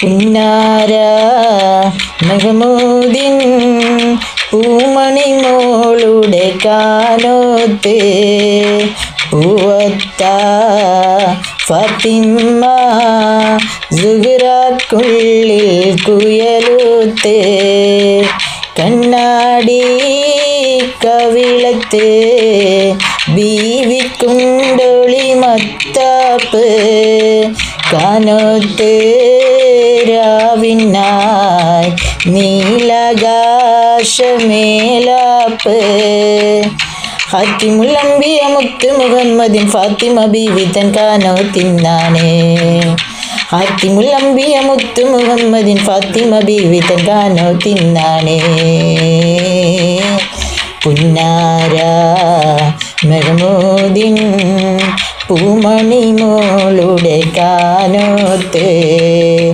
പുന്നാര മെഹമൂദിൻ പൂമണി മോളുടെ കാനോത്ത് പൂവത്ത ഫാത്തിമ സുഹ്റാക്കുള്ളിൽ കുയലൂത്ത് കണ്ണാടി കവിളത്ത് ബീവിക്കുണ്ടൊളി മത്താപ്പ് കാനോത്ത് രാവിനായി നീലാകാശമേലാപ്പ് ഹാത്തിമുൽ അംബിയ മുത്ത് മുഹമ്മദിൻ ഫാത്തിമ ബീവി തൻ കാനോത്തിന്നാണ് ഹാത്തിമുൽ അംബിയ മുത്ത് മുഹമ്മദിൻ ഫാത്തിമ ബീവി തൻ കാനോത്തിന്നാണ് പുന്നാര മെഹമൂദിൻ പൂമണി മോളുടെ കാനോത്ത്